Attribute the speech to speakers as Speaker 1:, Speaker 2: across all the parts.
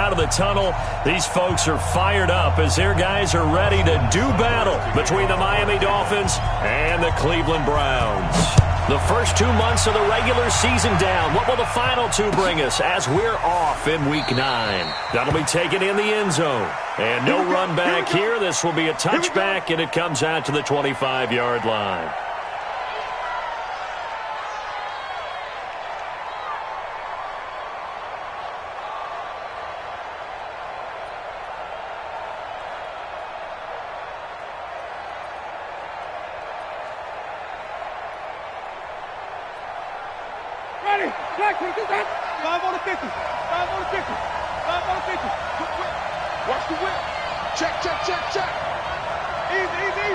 Speaker 1: out of the tunnel. These folks are fired up as their guys are ready to do battle between the Miami Dolphins and the Cleveland Browns. The first 2 months of the regular season down. What will the final two bring us as we're off in Week 9? That'll be taken in the end zone. And no run back here. This will be a touchback, and it comes out to the 25-yard line.
Speaker 2: Watch the whip. Check. Easy.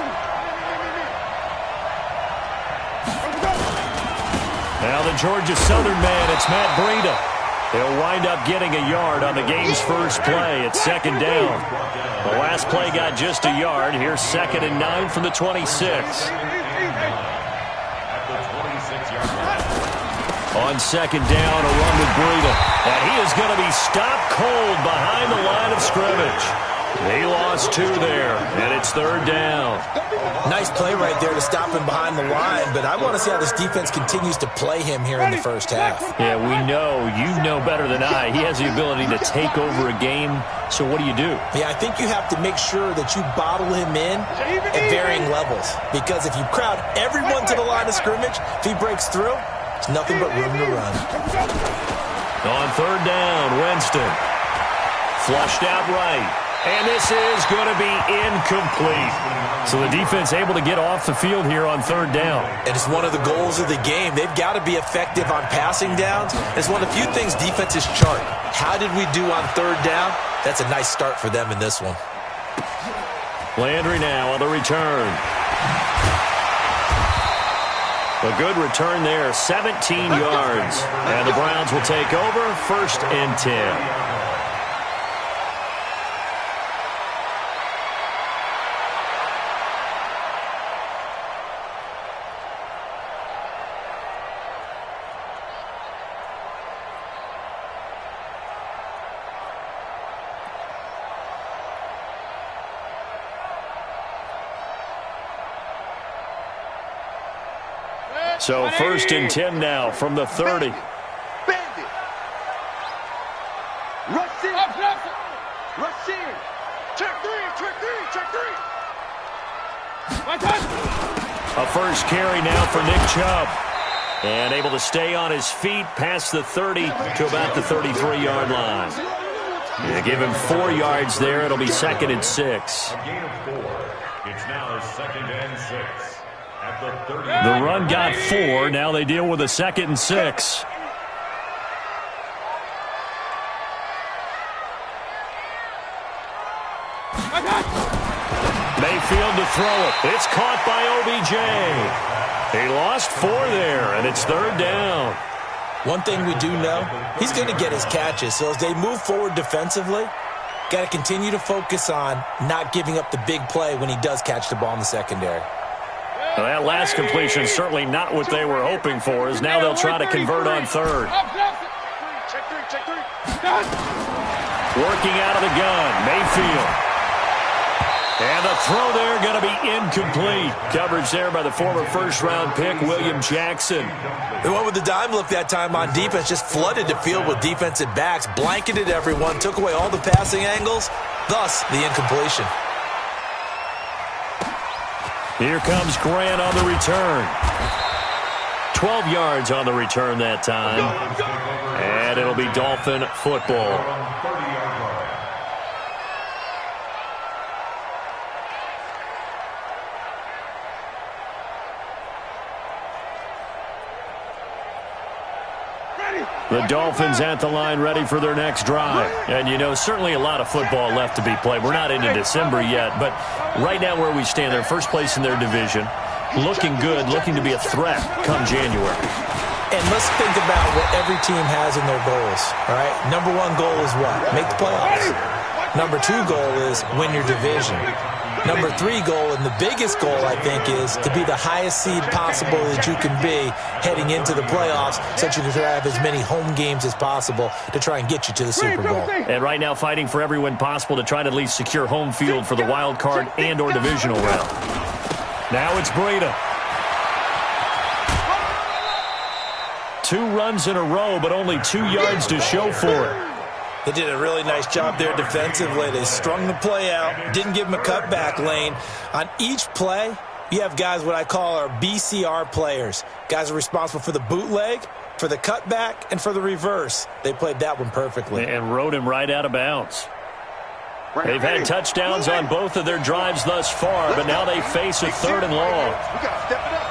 Speaker 1: Now the Georgia Southern man, it's Matt Breida. He'll wind up getting a yard on the game's first play. It's second down. The last play got just a yard. Here's 2nd and 9 from the 26. On second down, a run with Breida. And he is going to be stopped cold behind the line of scrimmage. He lost 2 there, and it's 3rd down.
Speaker 3: Nice play right there to stop him behind the line, but I want to see how this defense continues to play him here in the first half.
Speaker 1: Yeah, we know. You know better than I. He has the ability to take over a game, so what do you do?
Speaker 3: Yeah, I think you have to make sure that you bottle him in at varying levels, because if you crowd everyone to the line of scrimmage, if he breaks through, it's nothing but room to run.
Speaker 1: On 3rd down, Winston. Flushed out right. And this is going to be incomplete. So the defense able to get off the field here on 3rd down.
Speaker 3: And it's one of the goals of the game. They've got to be effective on passing downs. It's one of the few things defenses chart. How did we do on 3rd down? That's a nice start for them in this one.
Speaker 1: Landry now on the return. A good return there, 17 yards. And the Browns will take over, 1st and 10. So 1st and 10 now from the 30.
Speaker 2: Bandit. Rush in. Check three.
Speaker 1: A first carry now for Nick Chubb. And able to stay on his feet past the 30 to about the 33-yard line. Yeah, give him 4 yards there. It'll be 2nd and 6.
Speaker 4: A gain of 4. It's now 2nd and 6.
Speaker 1: The run got 4. Now they deal with a 2nd and 6. Mayfield to throw it. It's caught by OBJ. He lost 4 there, and it's 3rd down.
Speaker 3: One thing we do know, he's going to get his catches. So as they move forward defensively, got to continue to focus on not giving up the big play when he does catch the ball in the secondary.
Speaker 1: Well, that last completion is certainly not what they were hoping for, as now they'll try to convert on 3rd.
Speaker 2: Check three.
Speaker 1: Working out of the gun, Mayfield. And the throw there going to be incomplete. Coverage there by the former first-round pick, William Jackson.
Speaker 3: They went with the dime look that time on defense, just flooded the field with defensive backs, blanketed everyone, took away all the passing angles, thus the incompletion.
Speaker 1: Here comes Grant on the return. 12 yards on the return that time. And it'll be Dolphin football. The Dolphins at the line ready for their next drive. And, you know, certainly a lot of football left to be played. We're not into December yet, but right now where we stand, they're first place in their division. Looking good, looking to be a threat come January.
Speaker 3: And let's think about what every team has in their goals, all right? Number 1 goal is what? Make the playoffs. Number 2 goal is win your division. Number 3 goal, and the biggest goal, I think, is to be the highest seed possible that you can be heading into the playoffs, so that you can have as many home games as possible to try and get you to the Super Bowl.
Speaker 1: And right now fighting for every win possible to try to at least secure home field for the wild card and or divisional round. Now it's Breida. 2 runs in a row, but only 2 yards to show for it.
Speaker 3: They did a really nice job there defensively. They strung the play out, didn't give him a cutback lane. On each play, you have guys what I call our BCR players. Guys are responsible for the bootleg, for the cutback, and for the reverse. They played that one perfectly.
Speaker 1: And rode him right out of bounds. They've had touchdowns on both of their drives thus far, but now they face a 3rd and long.
Speaker 2: We got to step it up.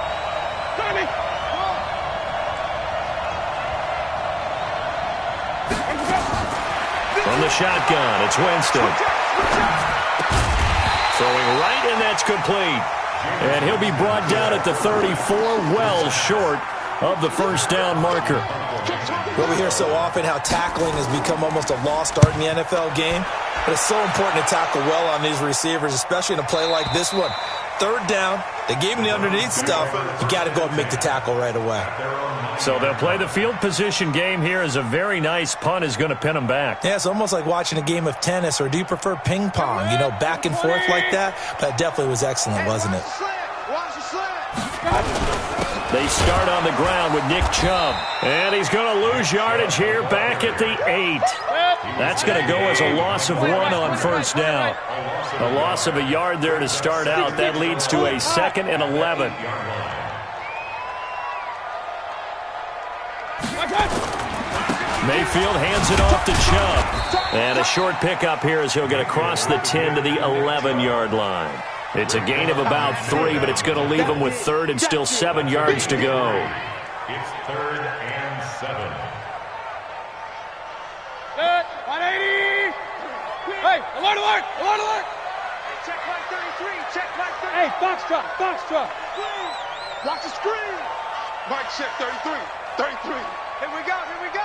Speaker 1: From the shotgun, it's Winston. Throwing right, and that's complete. And he'll be brought down at the 34, well short of the first down marker.
Speaker 3: Well, we hear so often how tackling has become almost a lost art in the NFL game. But it's so important to tackle well on these receivers, especially in a play like this one. 3rd down, they gave him the underneath stuff. You got to go and make the tackle right away.
Speaker 1: So they'll play the field position game here as a very nice punt is going to pin them back.
Speaker 3: Yeah, it's almost like watching a game of tennis, or do you prefer ping pong? You know, back and forth like that? That definitely was excellent, wasn't it?
Speaker 1: They start on the ground with Nick Chubb. And he's going to lose yardage here back at the 8. That's going to go as a loss of 1 on first down. A loss of a yard there to start out. That leads to a 2nd and 11. Mayfield hands it off to Chubb. And a short pickup here as he'll get across the 10 to the 11-yard line. It's a gain of about 3, but it's going to leave him with 3rd and still 7 yards to go.
Speaker 4: It's 3rd and 7.
Speaker 2: Good. 180. Hey, alert, alert, alert, alert. Hey, check Mike 33, check Mike 33. Hey, Foxtrot, Foxtrot. Watch the screen. Mike check 33, 33. Here we go, here we go.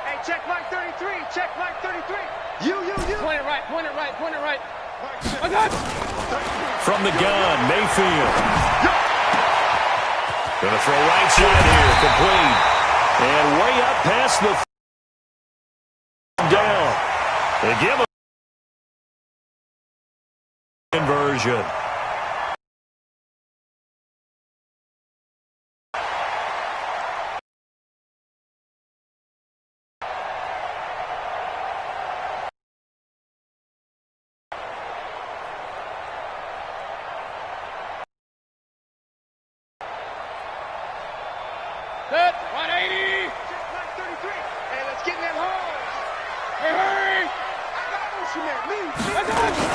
Speaker 2: Hey, check Mike 33, check Mike 33. You. Point it right, point it right, point it right. Mike check.
Speaker 1: From the gun, Mayfield. Going to throw right side here, complete. And way up past the down. They give him conversion.
Speaker 2: Set, 180. Check Mike 33. Hey, let's get in that hole. Hey, hurry. I got what you meant. Me. I got you.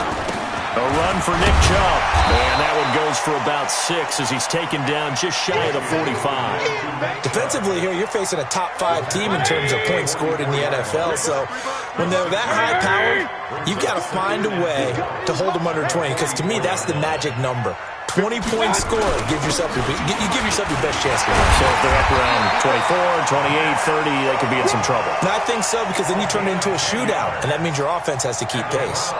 Speaker 1: A run for Nick Chubb. And that one goes for about 6 as he's taken down just shy of the 45.
Speaker 3: Defensively here, you're facing a top 5 team in terms of points scored in the NFL. So when they're that high-powered, you've got to find a way to hold them under 20, because to me, that's the magic number. 20 points scored, you give yourself your best chance to win.
Speaker 1: So if they're up around 24, 28, 30, they could be in some trouble.
Speaker 3: And I think so, because then you turn it into a shootout, and that means your offense has to keep pace.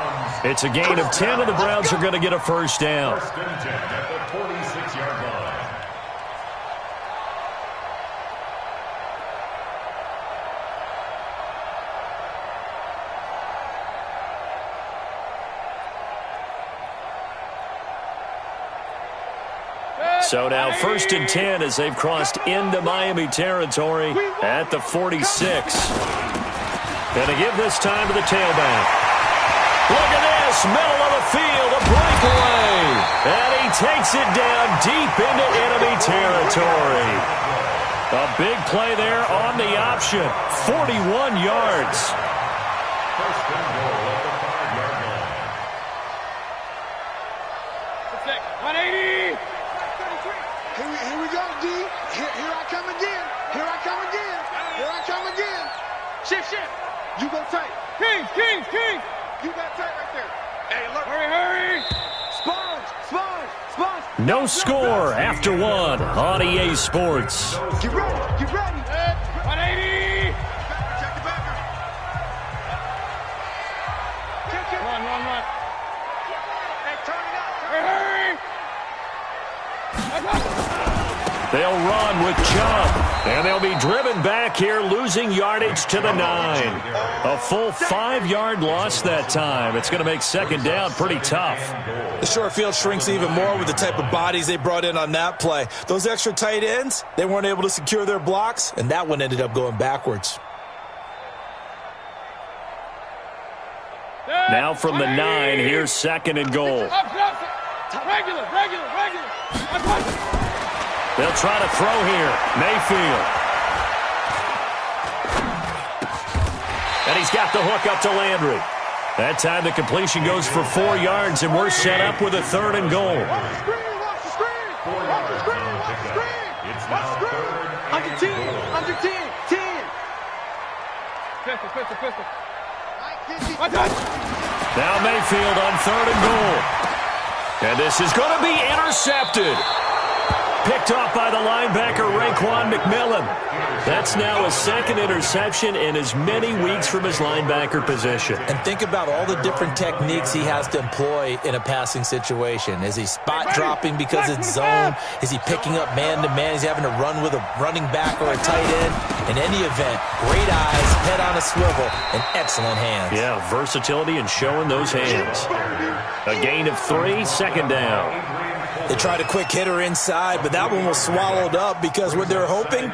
Speaker 1: It's a gain of 10, and the Browns are going to get a first down.
Speaker 4: First and 10 at the 46-yard line.
Speaker 1: So now 1st and 10 as they've crossed into Miami territory at the 46. Going to give this time to the tailback. Look at this, middle of the field, a breakaway. And he takes it down deep into enemy territory. A big play there on the option, 41 yards.
Speaker 4: First and goal at the 5-yard line.
Speaker 2: 180. Here we go, D. Here I come again. Here I come again. Here I come again. Shift. You go tight. Kings. You got tight right there. Hey, look. Hurry. Sponge.
Speaker 1: No score after 1 on EA Sports.
Speaker 2: Get ready. 180. Check the backer. Run. Hey, turn it up.
Speaker 1: They'll run with Chubb, and they'll be driven back here, losing yardage to the 9. A full 5-yard loss that time. It's going to make second down pretty tough.
Speaker 3: The short field shrinks even more with the type of bodies they brought in on that play. Those extra tight ends, they weren't able to secure their blocks, and that one ended up going backwards.
Speaker 1: Now from the 9, here's second and goal.
Speaker 2: Regular.
Speaker 1: They'll try to throw here. Mayfield. And he's got the hook up to Landry. That time the completion goes for 4 yards, and we're set up with a third and goal.
Speaker 2: Watch the screen. Under 10. Pistol.
Speaker 1: Now Mayfield on third and goal. And this is going to be intercepted. Picked off by the linebacker, Raekwon McMillan. That's now a second interception in as many weeks from his linebacker position.
Speaker 3: And think about all the different techniques he has to employ in a passing situation. Is he spot dropping because it's zone? Is he picking up man-to-man? He's having to run with a running back or a tight end? In any event, great eyes, head on a swivel, and excellent hands.
Speaker 1: Yeah, versatility and showing those hands. A gain of 3, second down.
Speaker 3: They tried a quick hitter inside, but that one was swallowed up because what they're hoping,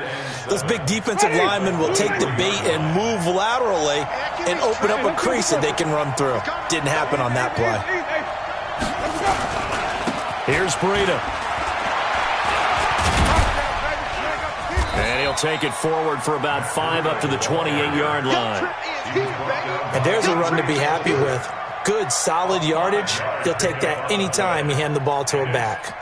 Speaker 3: those big defensive linemen will take the bait and move laterally and open up a crease that they can run through. Didn't happen on that play.
Speaker 1: Here's Breida. And he'll take it forward for about 5 up to the 28-yard line.
Speaker 3: And there's a run to be happy with. Good, solid yardage. He'll take that anytime you hand the ball to a back.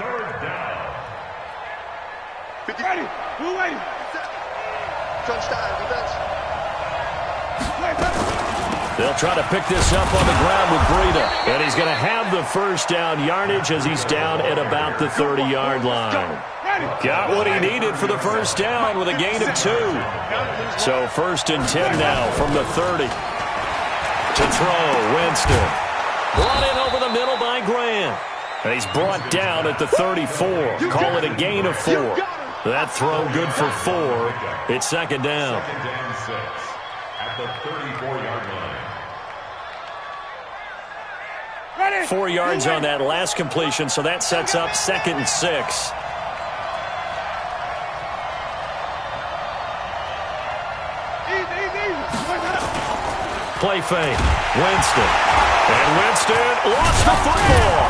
Speaker 1: They'll try to pick this up on the ground with Breida. And he's going to have the first down yardage as he's down at about the 30-yard line. Got what he needed for the first down with a gain of 2. So first and 10 now from the 30. To throw, Winston. Brought in over the middle by Graham. And he's brought down at the 34. Call it a gain of 4. That throw good for 4. It's second down.
Speaker 4: Second down 6 at the 34-yard line.
Speaker 1: 4 yards on that last completion, so that sets up second and 6. Play fake. Winston. And Winston lost the football.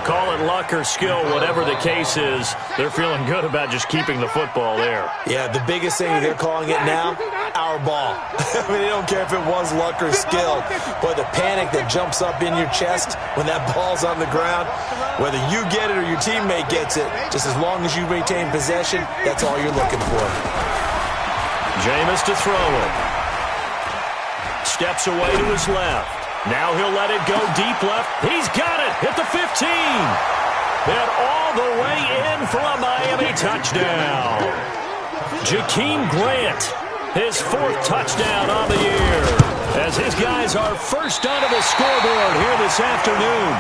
Speaker 1: Call it luck or skill, whatever the case is, they're feeling good about just keeping the football there.
Speaker 3: Yeah, the biggest thing they're calling it now, our ball. I mean, they don't care if it was luck or skill. Boy, the panic that jumps up in your chest when that ball's on the ground, whether you get it or your teammate gets it, just as long as you retain possession, that's all you're looking for.
Speaker 1: Jameis to throw it. Steps away to his left. Now he'll let it go deep left. He's got it at the 15. And all the way in for a Miami touchdown. Jakeem Grant, his 4th touchdown on the year, as his guys are first onto the scoreboard here this afternoon.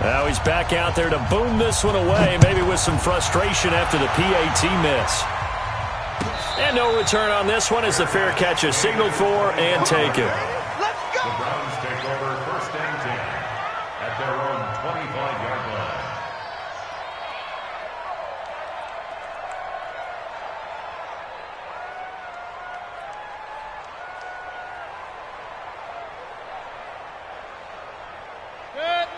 Speaker 1: Now he's back out there to boom this one away, maybe with some frustration after the PAT miss. And no return on this one as the fair catch is signaled for and taken.
Speaker 2: Let's go!
Speaker 4: The Browns take over first and 10 at their own 25-yard line.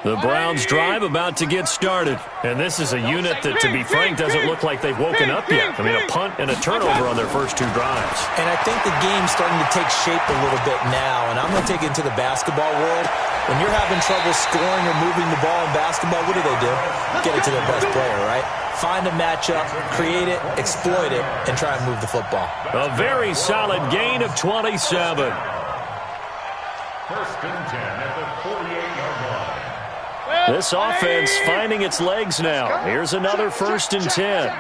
Speaker 1: The Browns drive about to get started. And this is a unit that, to be frank, doesn't look like they've woken up yet. I mean, a punt and a turnover on their first 2 drives.
Speaker 3: And I think the game's starting to take shape a little bit now. And I'm going to take it into the basketball world. When you're having trouble scoring or moving the ball in basketball, what do? Get it to their best player, right? Find a matchup, create it, exploit it, and try and move the football.
Speaker 1: A very solid gain of 27.
Speaker 4: First and 10 at the 48-yard line.
Speaker 1: This offense finding its legs now. Here's another 1st and 10.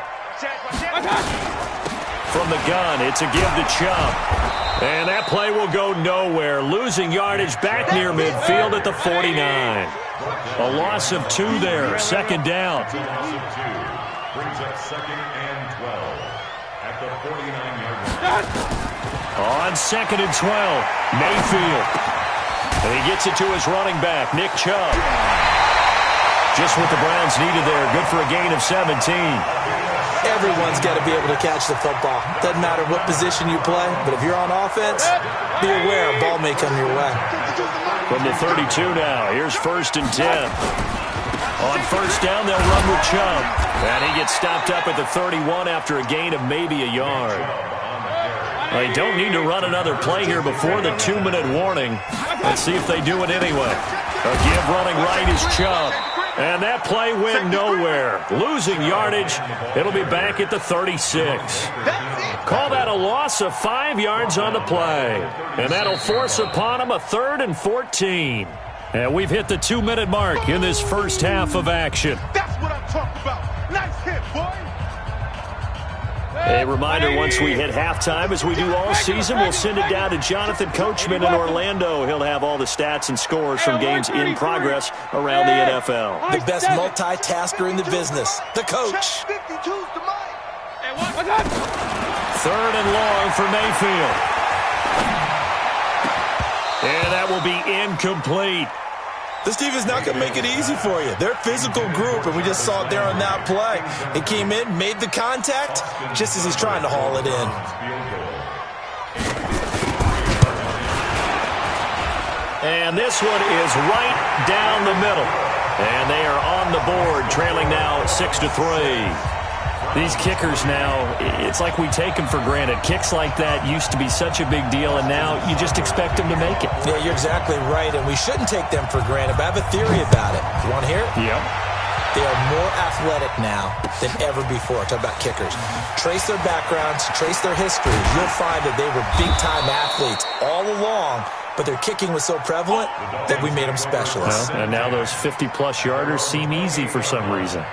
Speaker 1: From the gun, it's a give to Chubb. And that play will go nowhere. Losing yardage back near midfield at the 49. A loss of 2 there. 2nd down.
Speaker 4: Brings up 2nd and 12 at the 49-yard line.
Speaker 1: On 2nd and 12, Mayfield. And he gets it to his running back, Nick Chubb. Just what the Browns needed there. Good for a gain of 17.
Speaker 3: Everyone's got to be able to catch the football. Doesn't matter what position you play, but if you're on offense, be aware a ball may come your way.
Speaker 1: From the 32 now, here's 1st and 10. On 1st down, they'll run with Chubb. And he gets stopped up at the 31 after a gain of maybe a yard. They don't need to run another play here before the 2-minute warning. Let's see if they do it anyway. A give running right is Chubb. And that play went nowhere. Losing yardage. It'll be back at the 36. Call that a loss of 5 yards on the play. And that'll force upon him a 3rd and 14. And we've hit the 2-minute mark in this first half of action.
Speaker 2: That's what I'm talking about. Nice hit, boy.
Speaker 1: A reminder, once we hit halftime, as we do all season, we'll send it down to Jonathan Coachman in Orlando. He'll have all the stats and scores from games in progress around the NFL.
Speaker 3: The best multitasker in the business, the coach.
Speaker 1: 3rd and long for Mayfield. And that will be incomplete.
Speaker 3: This team is not going to make it easy for you. They're a physical group, and we just saw it there on that play. He came in, made the contact, just as he's trying to haul it in.
Speaker 1: And this one is right down the middle. And they are on the board, trailing now 6-3. These kickers now, it's like we take them for granted. Kicks like that used to be such a big deal, and now you just expect them to make it.
Speaker 3: Yeah, you're exactly right, and we shouldn't take them for granted, but I have a theory about it. You want to hear it?
Speaker 1: Yep.
Speaker 3: They are more athletic now than ever before. Talk about kickers. Trace their backgrounds, trace their history. You'll find that they were big-time athletes all along, but their kicking was so prevalent that we made them specialists.
Speaker 1: Well, and now those 50-plus yarders seem easy for some reason.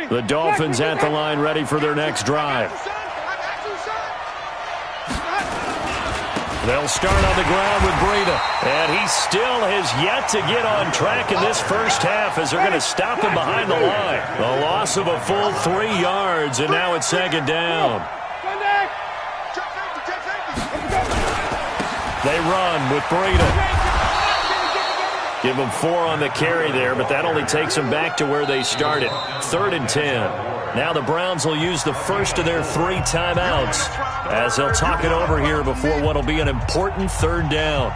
Speaker 1: The Dolphins at the line, ready for their next drive. They'll start on the ground with Breida. And he still has yet to get on track in this first half as they're going to stop him behind the line. A loss of a full 3 yards, and now it's 2nd down. They run with Breida. Give them 4 on the carry there, but that only takes them back to where they started. 3rd and 10. Now the Browns will use the first of their 3 timeouts as they'll talk it over here before what will be an important 3rd down.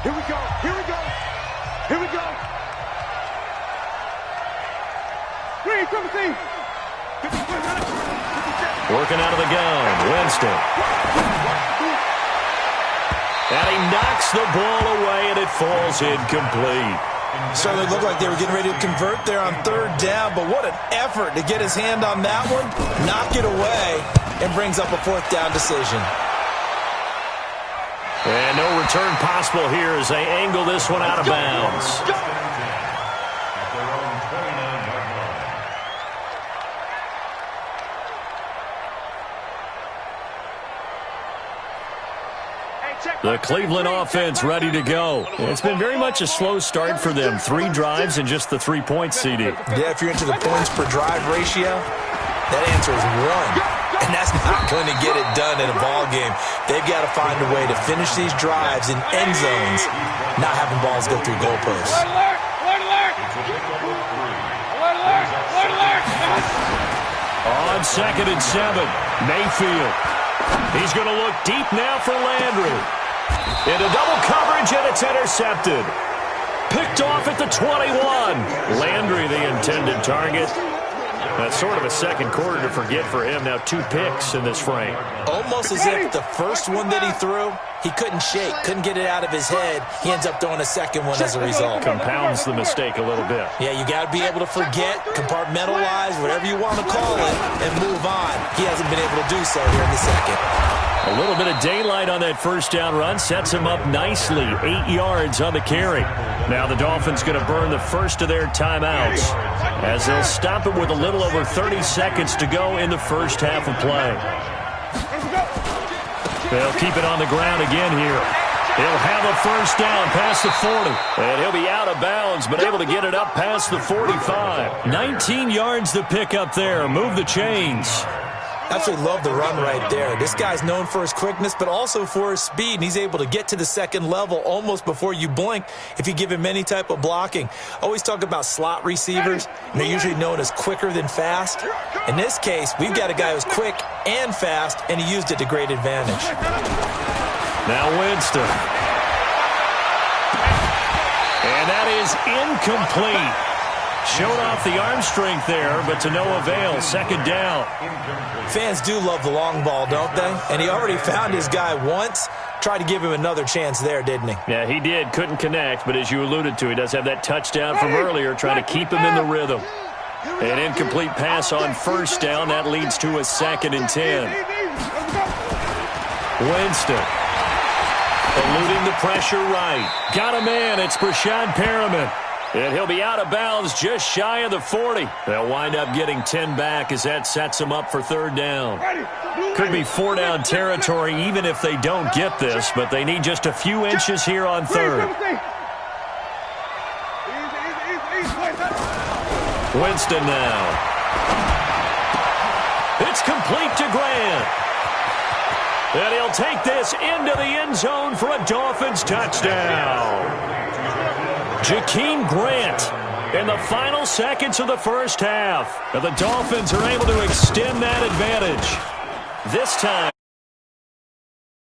Speaker 2: Here we go. Here we go. Here we go.
Speaker 1: Working out of the gun, Winston. And he knocks the ball away, and it falls incomplete.
Speaker 3: Certainly looked like they were getting ready to convert there on 3rd down, but what an effort to get his hand on that one, knock it away, and brings up a 4th down decision.
Speaker 1: And no return possible here as they angle this one out of bounds. The Cleveland offense ready to go. It's been very much a slow start for them. 3 drives and just the 3 points, CD.
Speaker 3: Yeah, if you're into the points per drive ratio, that answer is 1. And that's not going to get it done in a ball game. They've got to find a way to finish these drives in end zones, not having balls go through goalposts.
Speaker 1: On 2nd and 7, Mayfield. He's going to look deep now for Landry. Into double coverage, and it's intercepted. Picked off at the 21. Landry, the intended target. That's sort of a second quarter to forget for him. Now 2 picks in this frame.
Speaker 3: Almost as if the first one that he threw, he couldn't shake, couldn't get it out of his head. He ends up throwing a second one as a result.
Speaker 1: Compounds the mistake a little bit.
Speaker 3: Yeah, you got to be able to forget, compartmentalize, whatever you want to call it, and move on. He hasn't been able to do so here in the second.
Speaker 1: A little bit of daylight on that first down run sets him up nicely. 8 yards on the carry. Now the Dolphins going to burn the first of their timeouts as they'll stop it with a little over 30 seconds to go in the first half of play. They'll keep it on the ground again here. He'll have a first down past the 40. And he'll be out of bounds, but able to get it up past the 45. 19 yards to pick up there. Move the chains.
Speaker 3: Absolutely love the run right there. This guy's known for his quickness, but also for his speed, and he's able to get to the second level almost before you blink if you give him any type of blocking. Always talk about slot receivers, and they're usually known as quicker than fast. In this case, we've got a guy who's quick and fast, and he used it to great advantage.
Speaker 1: Now Winston. And that is incomplete. Showed off the arm strength there, but to no avail. Second down.
Speaker 3: Fans do love the long ball, don't they? And he already found his guy once. Tried to give him another chance there, didn't he?
Speaker 1: Yeah, he did. Couldn't connect, but as you alluded to, he does have that touchdown from earlier, trying to keep him in the rhythm. An incomplete pass on first down. That leads to a 2nd and 10. Winston. Eluding the pressure right. Got a man. It's Breshad Perriman. And he'll be out of bounds just shy of the 40. They'll wind up getting 10 back as that sets him up for third down. Could be 4-down territory even if they don't get this, but they need just a few inches here on third. Winston now. It's complete to Grant. And he'll take this into the end zone for a Dolphins touchdown. Jakeem Grant in the final seconds of the first half. And the Dolphins are able to extend that advantage. This time.